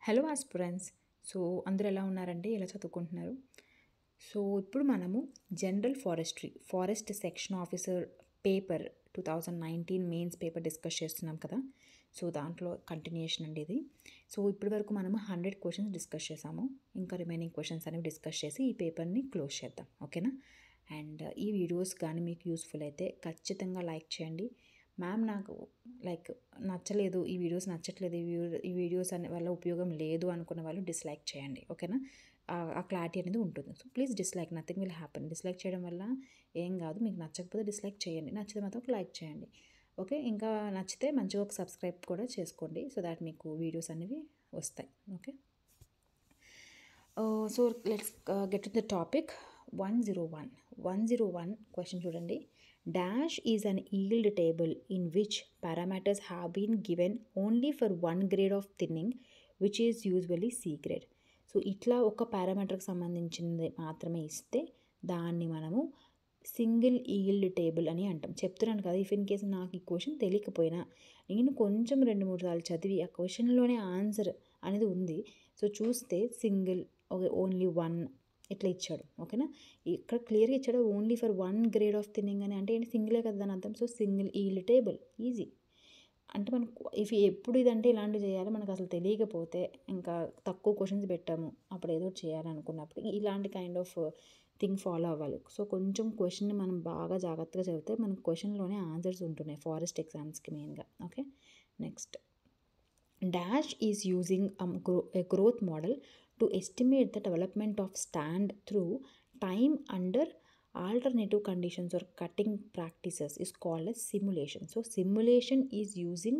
Hello aspirants. So అందరూ ఎలా ఉన్నారండి? ఎలా చదువుకుంటున్నారు? సో ఇప్పుడు మనము general forest section officer paper 2019 mains paper discuss చేస్తున్నాం కదా. సో దాంట్లో కంటిన్యూషన్ అండి ఇది. సో ఇప్పటి వరకు మనము 100 క్వశ్చన్స్ డిస్కస్ చేసాము. ఇంకా రిమైనింగ్ క్వశ్చన్స్ అనేవి డిస్కస్ చేసి ఈ పేపర్ని క్లోజ్ చేద్దాం, ఓకేనా? అండ్ ఈ వీడియోస్ కానీ మీకు యూస్ఫుల్ అయితే ఖచ్చితంగా లైక్ చేయండి. మ్యామ్ నాకు లైక్ నచ్చలేదు, ఈ వీడియోస్ నచ్చట్లేదు, ఈ వీడియోస్ అనే వల్ల ఉపయోగం లేదు అనుకున్న వాళ్ళు డిస్లైక్ చేయండి, ఓకేనా? ఆ క్లారిటీ అనేది ఉంటుంది. So please dislike, nothing will happen. Dislike చేయడం వల్ల ఏం కాదు. మీకు నచ్చకపోతే డిస్లైక్ చేయండి, నచ్చితే మాత్రం ఒక లైక్ చేయండి, ఓకే? ఇంకా నచ్చితే మంచిగా ఒక సబ్స్క్రైబ్ కూడా చేసుకోండి, సో దాట్ మీకు వీడియోస్ అనేవి వస్తాయి, okay? So let's get to the topic. 101 question చూడండి. Dash is an yield table in which parameters have been given only for one grade of thinning, which is usually C grade. So ఇట్లా ఒక పారామీటర్కి సంబంధించింది మాత్రమే ఇస్తే దాన్ని మనము single yield table అని అంటాం. చెప్తున్నాను కదా, ఇఫ్ ఇన్ కేసు నాకు ఈ క్వశ్చన్ తెలియకపోయినా నేను కొంచెం 2-3 సార్లు చదివి ఆ క్వశ్చన్లోనే ఆన్సర్ అనేది ఉంది. సో చూస్తే సింగిల్, ఓన్లీ వన్ ఇట్లా ఇచ్చాడు, ఓకేనా? ఇక్కడ క్లియర్గా ఇచ్చాడు only for one grade of thinning అని. అంటే ఏంటి? సింగిలే కదా దాని అర్థం. So single yield table easy. అంటే మనకు ఎప్పుడు ఇదంటే ఇలాంటివి చేయాలి, మనకు అసలు తెలియకపోతే ఇంకా తక్కువ క్వశ్చన్స్ పెట్టాము, అప్పుడు ఏదో చేయాలనుకున్నప్పుడు ఇలాంటి కైండ్ ఆఫ్ థింగ్ ఫాలో అవ్వాలి. సో కొంచెం క్వశ్చన్ని మనం బాగా జాగ్రత్తగా చదివితే మనకు క్వశ్చన్లోనే ఆన్సర్స్ ఉంటున్నాయి ఫారెస్ట్ ఎగ్జామ్స్కి మెయిన్గా, okay? Next, Dash is using a growth model to estimate the development of stand through time under alternative conditions or cutting practices is called as simulation. So simulation is using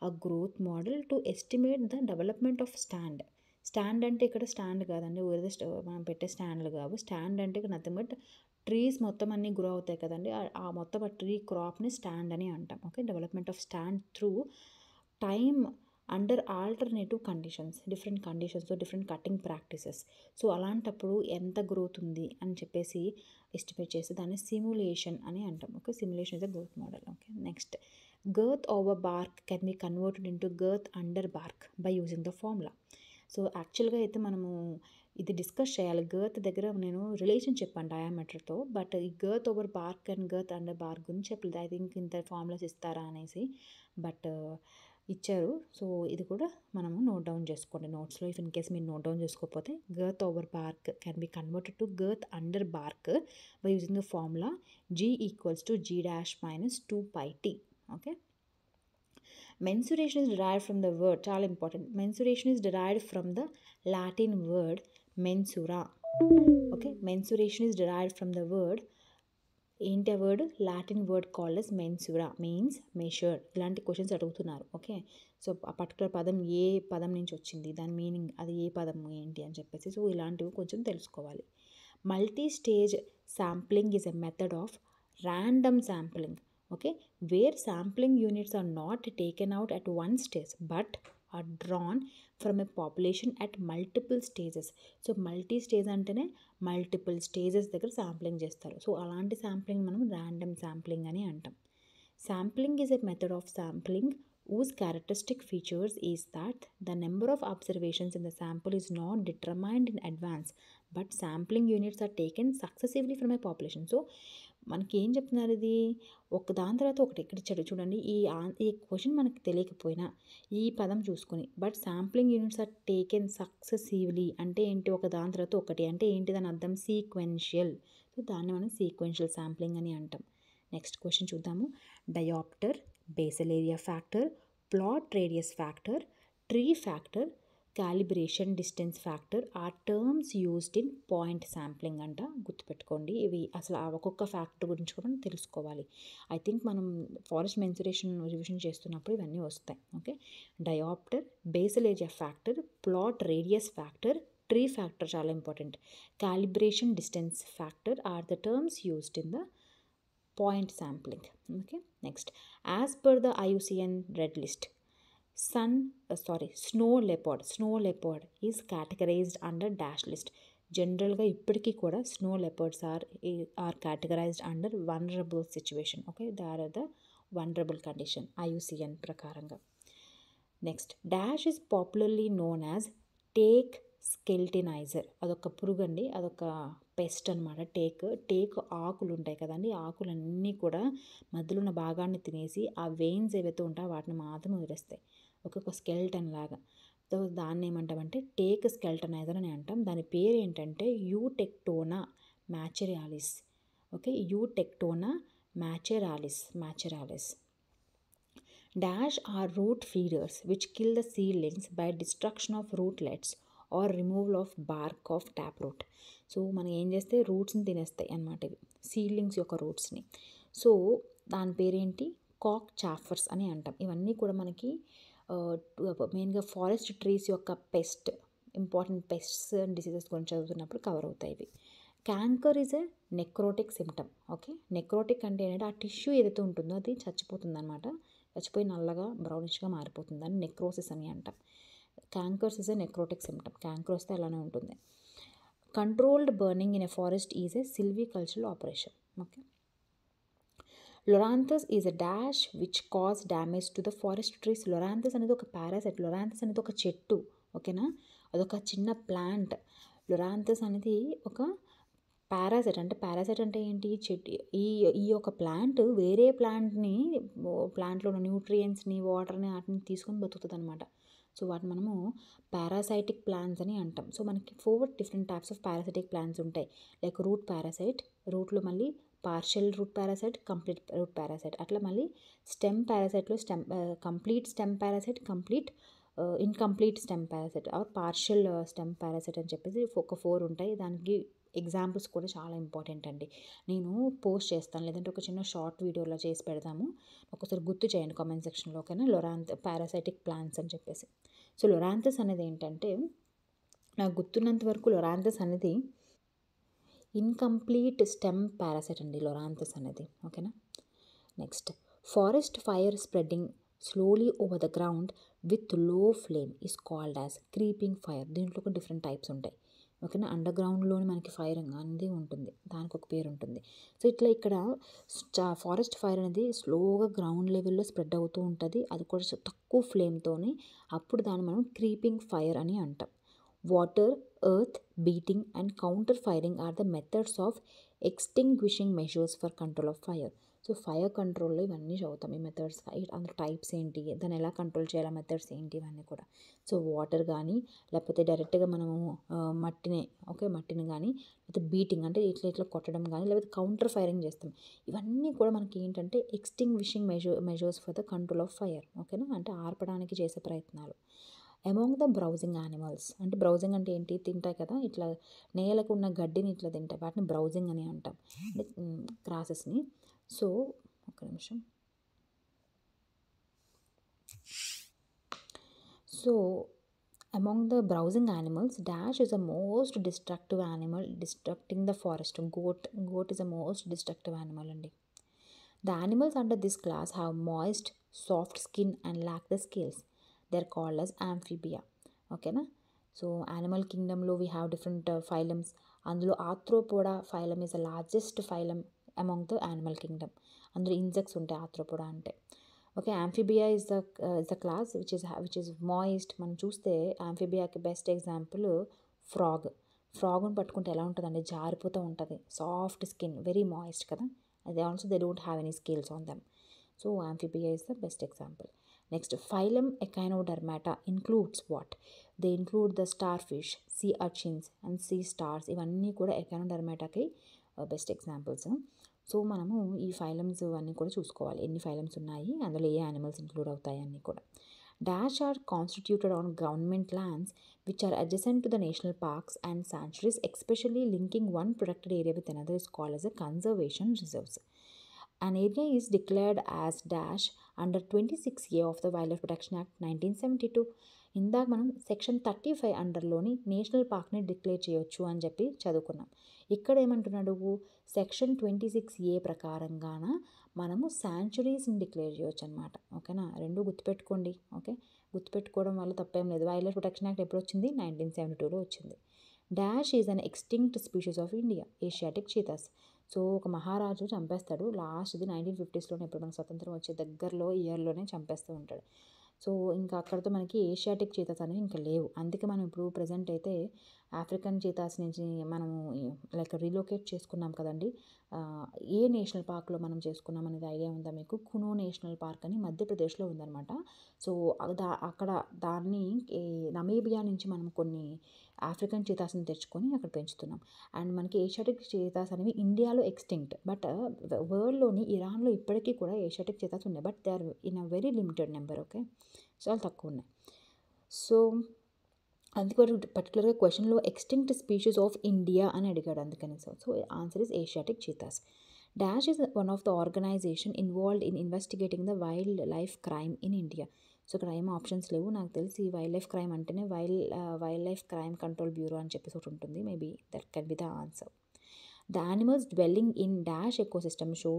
a growth model to estimate the development of stand. Stand అంటే ఇక్కడ stand కాదండి, మనం పెట్టే స్టాండ్లు కావు. Stand అంటే ఇక్కడ nothing but trees మొత్తం అన్నీ గ్రో అవుతాయి కదండి, ఆ మొత్తం ఆ ట్రీ క్రాప్ని స్టాండ్ అని అంటాం, okay? Development of stand through time under alternative conditions, different కండిషన్స్తో డిఫరెంట్ కటింగ్ ప్రాక్టీసెస్. సో అలాంటప్పుడు ఎంత గ్రోత్ ఉంది అని చెప్పేసి ఎస్టిమేట్ చేసి దాన్ని సిమ్యులేషన్ అని అంటాం, okay? Simulation is a growth model, okay? Next, girth over BARC can be converted into girth under BARC by using the formula. So యాక్చువల్గా అయితే మనము ఇది డిస్కస్ చేయాలి. గర్త్ దగ్గర నేను రిలేషన్ చెప్పాను డయామీటర్తో, బట్ ఈ girth over BARC and girth under BARC గురించి చెప్పలేదు. ఐ థింక్ ఇంత ఫార్ములాస్ ఇస్తారా అనేసి, బట్ ఇచ్చారు. సో ఇది కూడా మనము నోట్ డౌన్ చేసుకోండి నోట్స్లో. ఇఫ్ ఇన్ కేస్ మీరు నోట్ డౌన్ చేసుకోకపోతే, girth over BARC can be converted to girth under BARC by using the formula G equals to G dash minus 2πt, okay? Mensuration is derived from the word, చాలా important. Mensuration is derived from the Latin word mensura, okay? Mensuration is derived from the word, ఏంటి ఆ word? Latin word called as mensura, means measured. ఇలాంటి questions అడుగుతున్నారు, okay? So ఆ particular పదం ఏ పదం నుంచి వచ్చింది, దాని మీనింగ్, అది ఏ పదం ఏంటి అని చెప్పేసి, సో ఇలాంటివి కొంచెం తెలుసుకోవాలి. Multi stage sampling is a method of random sampling, okay, where sampling units are not taken out at one stage but are drawn from a population at multiple stages. So multi stage అంటేనే multiple stages దగ్గర sampling చేస్తారు. So అలాంటి sampling మనం random sampling అని అంటాం. Sampling is a method of sampling whose characteristic features is that the number of observations in the sample is not determined in advance but sampling units are taken successively from a population. So మనకి ఏం చెప్తున్నారు? ఇది ఒక దాని తర్వాత ఒకటి ఇక్కడ ఇచ్చాడు చూడండి. ఈ క్వశ్చన్ మనకి తెలియకపోయినా ఈ పదం చూసుకొని, but sampling units are taken successively అంటే ఏంటి? ఒక దాని తర్వాత ఒకటి అంటే ఏంటి దాని అర్థం? సీక్వెన్షియల్. సో దాన్ని మనం సీక్వెన్షియల్ శాంప్లింగ్ అని అంటాం. నెక్స్ట్ క్వశ్చన్ చూద్దాము. Dioptre, basal area factor, plot radius factor, tree factor, calibration distance factor are terms used in point sampling అంట. గుర్తుపెట్టుకోండి, ఇవి అసలు ఒక్కొక్క ఫ్యాక్టర్ గురించి కూడా మనం తెలుసుకోవాలి. ఐ థింక్ మనం ఫారెస్ట్ మెన్సురేషన్ రివిజన్ చేస్తున్నప్పుడు ఇవన్నీ వస్తాయి, okay? Dioptre, basal area factor, plot radius factor, tree factor చాలా important, calibration distance factor are the terms used in the point sampling, okay? Next, as per the IUCN red list, snow leopard is categorized under dash list. జనరల్గా ఇప్పటికీ కూడా snow leopards are categorized under vulnerable situation, okay? They are the vulnerable condition IUCN ప్రకారంగా. Next, dash is popularly known as teak skeletonizer అదొక పురుగు అండి, అదొక pest అనమాట. Take ఆకులు ఉంటాయి కదండి, ఆకులన్నీ కూడా మధ్యలో ఉన్న భాగాన్ని తినేసి ఆ వెయిన్స్ ఏవైతే ఉంటాయో వాటిని మాత్రం వదిలేస్తాయి, ఒక్కొక్క స్కెల్టన్ లాగా. సో దాన్ని ఏమంటామంటే టేక్ స్కెల్టనైజర్ అని అంటాం. దాని పేరు ఏంటంటే యూటెక్టోనా మ్యాచెరాలిస్. Okay, యూటెక్టోనా మ్యాచెరాలిస్. Dash are root feeders which kill the seedlings by destruction of rootlets or removal of bark of taproot. So మనం ఏం చేస్తే రూట్స్ని తినేస్తాయి అన్నమాట ఇవి, సీడ్లింగ్స్ యొక్క రూట్స్ని. సో దాని పేరేంటి, కాక్ చాఫర్స్ అని అంటాం. ఇవన్నీ కూడా మనకి మెయిన్గా ఫారెస్ట్ ట్రీస్ యొక్క ఇంపార్టెంట్ పెస్ట్స్ అండ్ డిసీజెస్ గురించి చదువుతున్నప్పుడు కవర్ అవుతాయి ఇవి. Canker is a necrotic symptom. Okay, necrotic అంటే ఏంటంటే ఆ టిష్యూ ఏదైతే ఉంటుందో అది చచ్చిపోతుంది అనమాట, చచ్చిపోయి నల్లగా బ్రౌనిష్గా మారిపోతుంది, అని నెక్రోసిస్ అని అంటాం. Cankers is a necrotic symptom, canker వస్తే అలానే ఉంటుంది. Controlled burning in a forest is a silvicultural operation. Okay, loranthus is a dash which cause damage to the forest trees. Loranthus అనేది ఒక పారాసైట్, లొరాంథస్ అనేది ఒక చెట్టు. ఓకేనా, అదొక చిన్న ప్లాంట్. లొరాంథస్ అనేది ఒక పారాసైట్. అంటే పారాసైట్ అంటే ఏంటి, చెట్టు ఈ యొక్క ప్లాంట్ వేరే ప్లాంట్లో ఉన్న న్యూట్రియంట్స్ని, వాటర్ని వాటిని తీసుకొని బతుకుతుంది అనమాట. సో వాటిని మనము పారాసైటిక్ ప్లాంట్స్ అని అంటాం. సో మనకి 4 different types of parasitic plants ఉంటాయి. లైక్ రూట్ పారాసైట్, రూట్లో మళ్ళీ partial root parasite, complete root parasite, అట్లా మళ్ళీ స్టెమ్ పారాసైట్లో complete stem parasite, incomplete stem parasite or partial stem parasite అని చెప్పేసి ఒక 4 ఉంటాయి. దానికి ఎగ్జాంపుల్స్ కూడా చాలా ఇంపార్టెంట్ అండి. నేను పోస్ట్ చేస్తాను, లేదంటే ఒక చిన్న షార్ట్ వీడియోలో చేసి పెడతాము, ఒకసారి గుర్తు చేయండి కామెంట్ సెక్షన్లో. ఓకేనా, పారాసైటిక్ ప్లాంట్స్ అని చెప్పేసి. సో లొరాంథస్ అనేది ఏంటంటే, నాకు గుర్తున్నంత వరకు లొరాంథస్ అనేది ఇన్కంప్లీట్ స్టెమ్ పారాసైట్ అండి, లొరాంథస్ అనేది. ఓకేనా, next, forest fire spreading slowly over the ground with లో flame is called as creeping fire. దీంట్లో ఒక డిఫరెంట్ టైప్స్ ఉంటాయి. ఓకేనా, అండర్ గ్రౌండ్లోని మనకి ఫైర్ అనేది ఉంటుంది, దానికి ఒక పేరు ఉంటుంది. సో ఇట్లా ఇక్కడ ఫారెస్ట్ ఫైర్ అనేది స్లోగా గ్రౌండ్ లెవెల్లో స్ప్రెడ్ అవుతూ ఉంటుంది, అది కూడా తక్కువ ఫ్లేమ్తోని. అప్పుడు దాన్ని మనం క్రీపింగ్ ఫైర్ అని అంటాం. Water, earth beating and counter firing are the methods of extinguishing measures for control of fire. So fire కంట్రోల్లో ఇవన్నీ చదువుతాం, ఈ మెథడ్స్, అందులో టైప్స్ ఏంటి, దాన్ని ఎలా కంట్రోల్ చేయాలి, మెథడ్స్ ఏంటి, ఇవన్నీ కూడా. సో వాటర్ కానీ, లేకపోతే డైరెక్ట్గా మనము మట్టిని కానీ, లేకపోతే బీటింగ్ అంటే ఇట్లా కొట్టడం కానీ, లేకపోతే కౌంటర్ ఫైరింగ్ చేస్తాం. ఇవన్నీ కూడా మనకి ఏంటంటే extinguishing measures for the control of fire. ఓకేనా, అంటే ఆర్పడానికి చేసే ప్రయత్నాలు. అమాంగ్ ద బ్రౌజింగ్ యానిమల్స్, అంటే బ్రౌజింగ్ అంటే ఏంటి, తింటాయి కదా, ఇట్లా నేలకు ఉన్న గడ్డిని ఇట్లా తింటాయి, వాటిని బ్రౌజింగ్ అని అంటాం, అంటే గ్రాసెస్ని. సో ఒక నిమిషం. So among the browsing animals, dash is the most destructive animal destructing the forest. Goat is the most destructive animal అండి. The animals under this class have moist, soft skin and lack the scales. They are called as amphibia. ఓకేనా, so animal కింగ్డమ్లో we have different phylums. అందులో arthropoda phylum is the largest phylum among the animal kingdom. అందులో insects ఉంటాయి arthropoda అంటే. Okay, amphibia is the class which is moist. మనం చూస్తే యాంఫిబియాకి best example ఫ్రాగ్ని పట్టుకుంటే ఎలా ఉంటుందండి, జారిపోతూ ఉంటుంది, సాఫ్ట్ స్కిన్, వెరీ మాయిస్ట్ కదా. అది also they don't have any scales on them. So amphibia is the best example. Next, phylum echinodermata includes what? They include the star fish, sea urchins and sea stars. ఇవన్నీ కూడా ఎకైనోడర్మాటాకి best examples. So మనము ఈ phylums అన్నీ కూడా చూసుకోవాలి, ఎన్ని phylums ఉన్నాయి, అందులో ఏ యానిమల్స్ ఇంక్లూడ్ అవుతాయి అన్నీ కూడా. Dash are constituted on government lands which are adjacent to the national parks and sanctuaries, especially linking one protected area with another is called as a conservation reserves. An area is declared as dash under 26A of the Wildlife Protection Act 1972. ఇందాక మనం section 35 అండర్లోని national పార్క్ని declare చేయొచ్చు అని చెప్పి చదువుకున్నాం. ఇక్కడ ఏమంటున్నాడు, section 26A ప్రకారంగాన మనము శాంచురీస్ని declare చేయొచ్చు అనమాట. ఓకేనా, రెండు గుర్తుపెట్టుకోండి. ఓకే, గుర్తుపెట్టుకోవడం వల్ల తప్పేం లేదు. వైల్డ్ లైఫ్ ప్రొటెక్షన్ యాక్ట్ ఎప్పుడు వచ్చింది, 1972లో వచ్చింది. Dash is an extinct species of India, Asiatic cheetahs. So ఒక మహారాజు చంపేస్తాడు, లాస్ట్ది 1950s ఎప్పుడు మనకు స్వతంత్రం వచ్చే దగ్గరలో ఇయర్లోనే చంపేస్తూ ఉంటాడు. సో ఇంకా అక్కడితో మనకి ఏషియాటిక్ చీతాస్ అనేవి ఇంకా లేవు. అందుకే మనం ఇప్పుడు ప్రెజెంట్ అయితే ఆఫ్రికన్ చీతాస్ నుంచి మనము లైక్ రీలొకేట్ చేసుకున్నాం కదండి. ఏ నేషనల్ పార్క్లో మనం చేసుకున్నాం అనేది ఐడియా ఉందా మీకు? కునో నేషనల్ పార్క్ అని మధ్యప్రదేశ్లో ఉందన్నమాట. సో అక్కడ దాన్ని నమీబియా నుంచి మనం కొన్ని ఆఫ్రికన్ చీతాస్ని తెచ్చుకొని అక్కడ పెంచుతున్నాం. అండ్ మనకి ఏషియాటిక్ చీతాస్ అనేవి ఇండియాలో ఎక్స్టింక్ట్, బట్ వరల్డ్లోని ఇరాన్లో ఇప్పటికీ కూడా ఏషియాటిక్ చీతాస్ ఉన్నాయి, but they are in a very limited number. Okay, చాలా తక్కువ ఉన్నాయి. సో అందుకే పర్టికులర్గా క్వశ్చన్లో ఎక్స్టింక్ట్ స్పీషీస్ ఆఫ్ ఇండియా అని అడిగాడు, అందుకని. So answer is Asiatic cheetahs. Dash is one of the organisation involved in investigating the wildlife crime in India. So ఇక్కడ ఏం ఆప్షన్స్ లేవు. నాకు తెలిసి వైల్డ్ లైఫ్ క్రైమ్ అంటేనే wildlife crime control bureau అని చెప్పేసి ఒకటి ఉంటుంది. Maybe that can be the answer. The animals dwelling in dash ecosystem show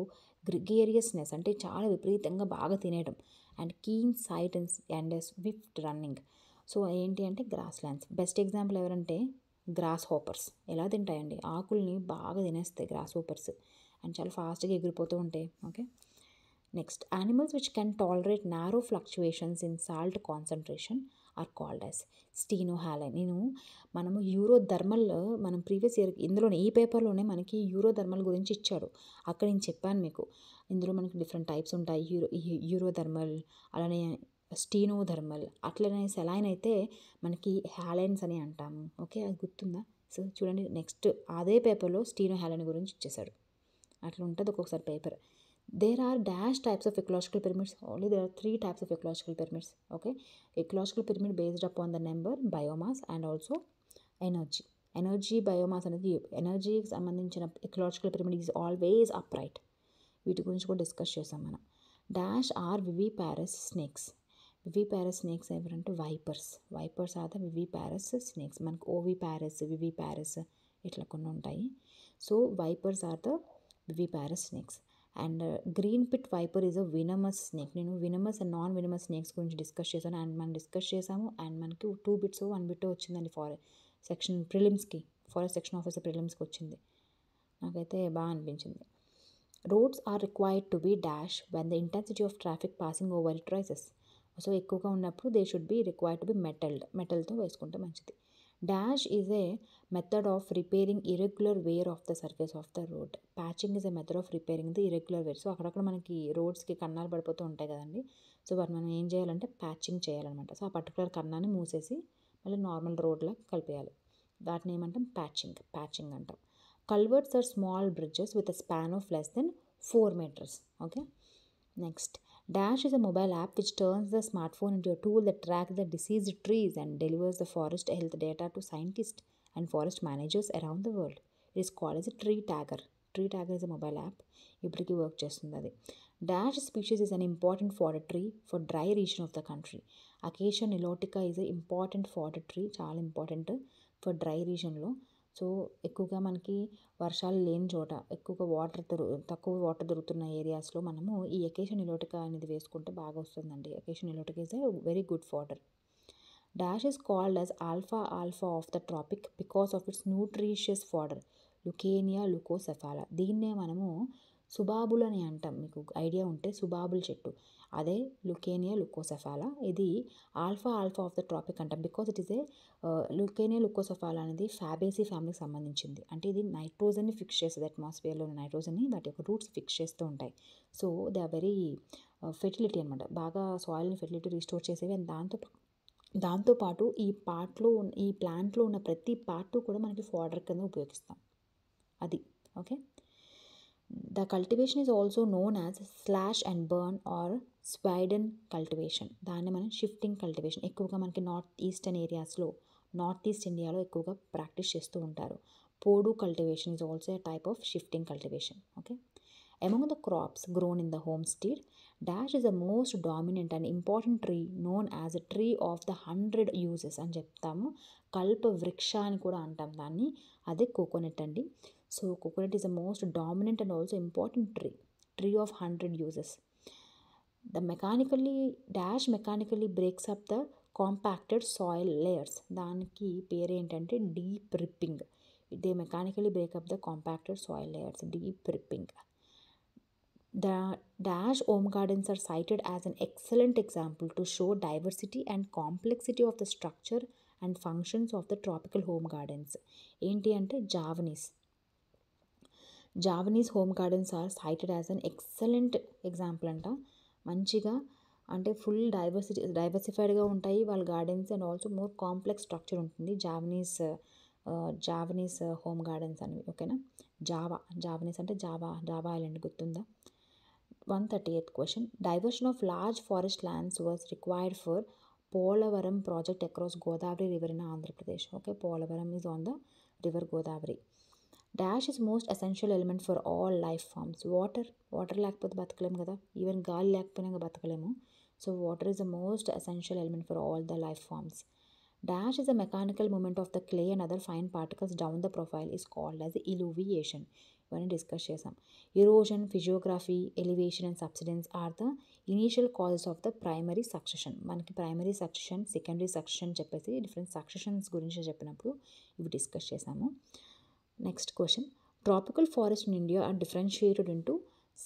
gregariousness, అంటే చాలా విపరీతంగా బాగా తినేయడం, and keen sight and swift running. So ఏంటి అంటే గ్రాస్ ల్యాండ్స్. బెస్ట్ ఎగ్జాంపుల్ ఎవరంటే గ్రాస్ హోపర్స్. ఎలా తింటాయండి, ఆకుల్ని బాగా తినేస్తాయి గ్రాస్ హోపర్స్, అండ్ చాలా ఫాస్ట్గా ఎగిరిపోతూ ఉంటాయి. Okay, next, animals which can tolerate narrow fluctuations in salt concentration are called as stenohaline. మనము యూరోథర్మల్, మనం ప్రీవియస్ ఇయర్ ఇందులోనే ఈ పేపర్లోనే మనకి యూరోథర్మల్ గురించి ఇచ్చాడు. అక్కడ నేను చెప్పాను మీకు, ఇందులో మనకి డిఫరెంట్ టైప్స్ ఉంటాయి. యూరోథర్మల్, అలానే స్టీనోథర్మల్, అట్లనే సెలైన్ అయితే మనకి హ్యాలైన్స్ అని అంటాము. ఓకే, అది గుర్తుందా? సో చూడండి, నెక్స్ట్ అదే పేపర్లో స్టీనోహాలైన్ గురించి ఇచ్చేసాడు. అట్లా ఉంటుంది ఒక్కొక్కసారి paper. There are dash types of ecological pyramids. Only there are 3 types of ecological pyramids. Okay, ecological pyramid based upon the number, biomass, and also energy. Biomass అనేది ఎనర్జీకి సంబంధించిన ecological pyramid is always upright. వీటి గురించి కూడా discuss చేసాం మనం. Dash are viviparous snakes. Viviparous snakes ఎవరంటే vipers are the viviparous snakes. మనకు ఓవిపారస్, వివిపారస్ ఇట్లా కొన్ని ఉంటాయి. So vipers are the viviparous snakes. And green pit viper is a venomous snake. నేను venomous and non venomous snakes గురించి discuss చేశాను, and మనం discuss చేసాము. అండ్ మనకి 2 బిట్స్ 1 బిట్ వచ్చిందండి forest section ప్రిలిమ్స్కి. Forest section officer ప్రిలిమ్స్కి వచ్చింది. నాకైతే బాగా అనిపించింది. Roads are required to be dash when the intensity of traffic passing over it rises. So ఎక్కువగా ఉన్నప్పుడు they should be required to be మెటల్తో వేసుకుంటే మంచిది. Dash is a method of repairing irregular wear of the surface of the road. Patching is a method of repairing the irregular wear. So అక్కడక్కడ మనకి రోడ్స్కి కన్నాలు పడిపోతూ ఉంటాయి కదండి. సో వాటి మనం ఏం చేయాలంటే ప్యాచింగ్ చేయాలన్నమాట. సో ఆ పర్టికులర్ కన్నాన్ని మూసేసి మళ్ళీ నార్మల్ రోడ్లో కలిపేయాలి. దాటిని ఏమంటాం, ప్యాచింగ్ అంటాం. Culverts are small bridges with a span of less than 4 meters. Okay, next, Dash is a mobile app which turns the smartphone into a tool that tracks the diseased trees and delivers the forest health data to scientists and forest managers around the world. It is called as a tree tagger. Tree tagger is a mobile app. ఇప్పటికీ work చేస్తుంది అది. Dash species is an important fodder tree for dry region of the country. Acacia nilotica is an important fodder tree, చాలా important for dry రీజన్లో. So ఎక్కువగా మనకి వర్షాలు లేని చోట, ఎక్కువగా తక్కువ వాటర్ దొరుకుతున్న ఏరియాస్లో మనము ఈ అకేషియా నిలోటికా అనేది వేసుకుంటే బాగా వస్తుందండి. Acacia nilotica is a very good fodder. Dash is called as alpha of the tropic because of its nutritious fodder leucaena leucocephala. దీన్నే మనము సుబాబుల్ అని అంటాం. మీకు ఐడియా ఉంటే సుబాబుల్ చెట్టు, అదే లుకేనియా లుకోసెఫాలా. ఇది ఆల్ఫా ఆఫ్ ద ట్రాపిక్ అంటాం బికాస్ ఇట్ ఈస్ ఏ లుకేనియా లుకోసెఫాలా అనేది ఫ్యాబేసీ ఫ్యామిలీకి సంబంధించింది. అంటే ఇది నైట్రోజన్ని ఫిక్స్ చేస్తుంది, అట్మాస్ఫియర్లో ఉన్న నైట్రోజన్ని వాటి యొక్క రూట్స్ ఫిక్స్ చేస్తూ ఉంటాయి. So they are very fertility అనమాట, బాగా సాయిల్ని ఫెర్టిలిటీ రిస్టోర్ చేసేవి. అండ్ దాంతోపాటు ఈ ప్లాంట్లో ఉన్న ప్రతి పార్ట్ కూడా మనకి ఫాడర్ కింద ఉపయోగిస్తాం అది. Okay, the cultivation is also known as slash and burn or swidden cultivation. దాన్ని మనం షిఫ్టింగ్ కల్టివేషన్, ఎక్కువగా మనకి నార్త్ ఈస్ట్ ఇండియాలో ఎక్కువగా ప్రాక్టీస్ చేస్తూ ఉంటారు. పోడు cultivation is also a type of shifting cultivation. Okay, among the crops grown in the homestead, dash is the most dominant and important tree known as a tree of the 100 uses అని చెప్తాము. కల్ప వృక్ష అని కూడా అంటాం దాన్ని. అదే coconut అండి. So coconut is the most dominant and also important tree of 100 uses. Dash mechanically breaks up the compacted soil layers. దానికి పేరు ఏంటంటే deep ripping. They mechanically break up the compacted soil layers, deep ripping. The Dash home gardens are cited as an excellent example to show diversity and complexity of the structure and functions of the tropical home gardens. ఏంటి అంటే Javanese home gardens are cited as an excellent example అంట. మంచిగా అంటే full డైవర్సిఫైడ్గా ఉంటాయి వాళ్ళ gardens and also more complex structure ఉంటుంది Javanese home gardens అనేవి. ఓకేనా. జావనీస్ అంటే జావా ఐలాండ్ గుర్తుందా. 138th question. Diversion of large forest lands was required for Polavaram project across Godavari river in Andhra Pradesh. Okay, Polavaram is on the river Godavari. Dash is most essential element for all life forms. Water లేకపోతే బతకలేము కదా, even గాలి లేకపోయినా బతకలేము. So water is the most essential element for all the life forms. Dash is a mechanical movement of the clay and other fine particles down the profile is called as illuviation. ఇవన్నీ discuss చేసాం. Erosion, physiography, elevation and subsidence are the initial causes of the primary succession. మనకి primary succession, secondary succession చెప్పేసి different successions గురించి చెప్పినప్పుడు ఇవి discuss చేసాము. Next question. Tropical forest in India are differentiated into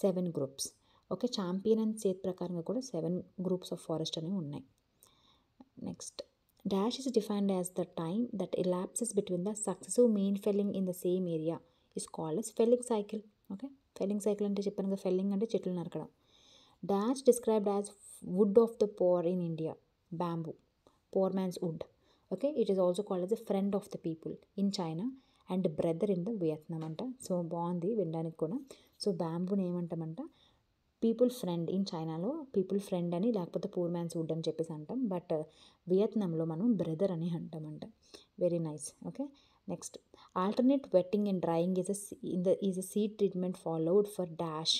7 groups. Okay, Champion and Seth ప్రకారంగా కూడా 7 groups of forest అనేవి ఉన్నాయి. Next. Dash is defined as the time that elapses between the successive main felling in the same area is called as felling cycle. Okay, felling cycle అంటే చెప్పాను కదా, felling అంటే చెట్లు నరకడం. Dash described as wood of the poor in India, bamboo, poor man's wood. Okay, it is also called as a friend of the people in China and brother in the Vietnam అంట. So బాగుంది వినడానికి కూడా. So బ్యాంబూని ఏమంటామంట, people friend in చైనాలో people friend అని, లేకపోతే poor man's would అని చెప్పేసి అంటాం. బట్ వియత్నాంలో మనం బ్రదర్ అని అంటామంట. Very nice. Okay, next. Alternate wetting and drying is a seed treatment followed for dash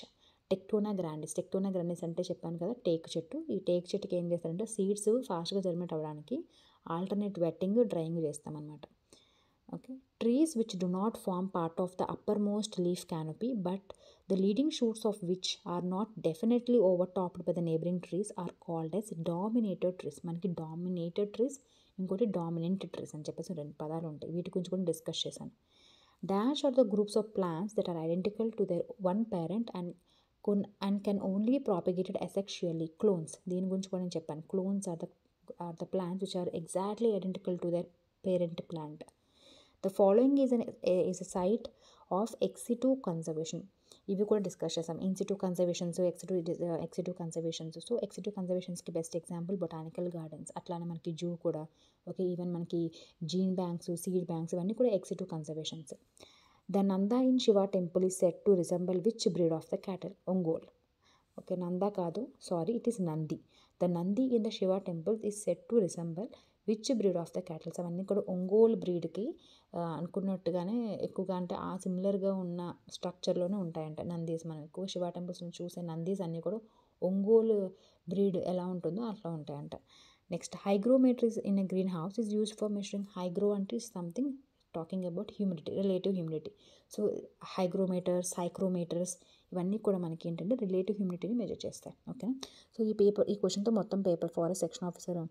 tectona grandis. Tectona grandis అంటే చెప్పాను కదా, టేక్ చెట్టు. ఈ టేక్ చెట్టుకి ఏం చేస్తారంటే సీడ్స్ ఫాస్ట్గా జర్మినేట్ అవ్వడానికి ఆల్టర్నేట్ వెట్టింగ్, డ్రైయింగ్ చేస్తామన్నమాట. Okay, trees which do not form part of the uppermost leaf canopy but the leading shoots of which are not definitely overtopped by the neighboring trees are called as dominated trees. మనకి dominated trees, ఇంకోటి dominant trees అని చెప్పేసి 2 పదాలు ఉంటాయి. వీటి గురించి కూడా discuss చేశాను. Dash are the groups of plants that are identical to their one parent and can only be propagated asexually. Clones, దీని గురించి కూడా నేను చెప్పాను. Clones are the plants which are exactly identical to their parent plant. The following is a site of ex-situ conservation. ఇవి కూడా discuss చేసాం. In situ conservations, ex situ conservations. So ex situ కన్జర్వేషన్స్కి best example botanical gardens. అట్లానే మనకి zoo కూడా. Okay, even మనకి gene banks, seed banks, ఇవన్నీ కూడా ex situ conservations. The Nanda in Shiva temple is set to resemble which breed of the cattle? Ongole. Okay, Nanda కాదు, sorry, it is Nandi. The Nandi in the Shiva temple is set to resemble which breed of the cattles. అవన్నీ కూడా ఒంగోలు బ్రీడ్కి అనుకున్నట్టుగానే ఎక్కువగా, అంటే ఆ సిమిలర్గా ఉన్న స్ట్రక్చర్లోనే ఉంటాయంట నందీస్. మనం ఎక్కువ శివ టెంపుల్స్ని చూసే నందీస్ అన్నీ కూడా ఒంగోలు బ్రీడ్ ఎలా ఉంటుందో అట్లా ఉంటాయంట. Next. Hygrometer in a greenhouse is used for measuring. Hygro అంటే something talking about humidity, relative humidity. So hygrometers, psychrometers ఇవన్నీ కూడా మనకి ఏంటంటే రిలేటివ్ హ్యూమిడిటీని మెజర్ చేస్తాయి. ఓకేనా. సో ఈ క్వశ్చన్తో మొత్తం paper forest section officer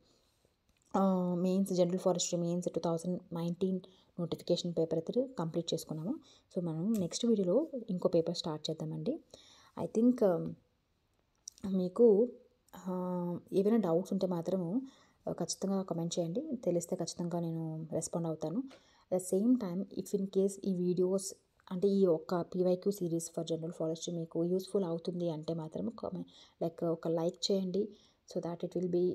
mains, general forestry mains 2019 notification paper అయితే కంప్లీట్ చేసుకున్నాము. సో మనం నెక్స్ట్ వీడియోలో ఇంకో పేపర్ స్టార్ట్ చేద్దామండి. ఐ థింక్ మీకు ఏవైనా డౌట్స్ ఉంటే మాత్రము ఖచ్చితంగా కమెంట్ చేయండి. తెలిస్తే ఖచ్చితంగా నేను రెస్పాండ్ అవుతాను. At the same time if in case ఈ వీడియోస్ అంటే ఈ ఒక్క PYQ series for general forestry మీకు యూస్ఫుల్ అవుతుంది అంటే మాత్రం ఒక లైక్ చేయండి. So that it will be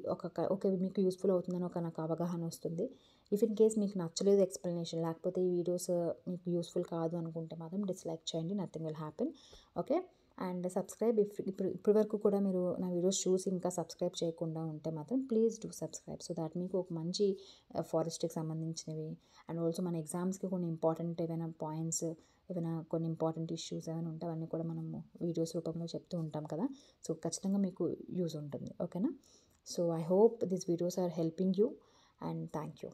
okay మీకు యూస్ఫుల్ అవుతుందని నాకు అవగాహన వస్తుంది. ఇఫ్ ఇన్ కేస్ మీకు నచ్చలేదు ఎక్స్ప్లెనేషన్, లేకపోతే ఈ వీడియోస్ మీకు యూస్ఫుల్ కాదు అనుకుంటే మాత్రం డిస్లైక్ చేయండి. Nothing will happen. Okay, and subscribe. ఇప్పటి వరకు కూడా మీరు నా వీడియోస్ చూసి ఇంకా సబ్స్క్రైబ్ చేయకుండా ఉంటే మాత్రం please do subscribe. So that మీకు ఒక మంచి ఫారెస్ట్కి సంబంధించినవి అండ్ ఆల్సో మన ఎగ్జామ్స్కి కొన్ని ఇంపార్టెంట్ ఏవైనా పాయింట్స్, ఏమైనా కొన్ని ఇంపార్టెంట్ ఇష్యూస్ ఏమైనా ఉంటే అవన్నీ కూడా మనము వీడియోస్ రూపంలో చెప్తూ ఉంటాం కదా. సో ఖచ్చితంగా మీకు యూజ్ ఉంటుంది. ఓకేనా. So I hope these videos are helping you and thank you.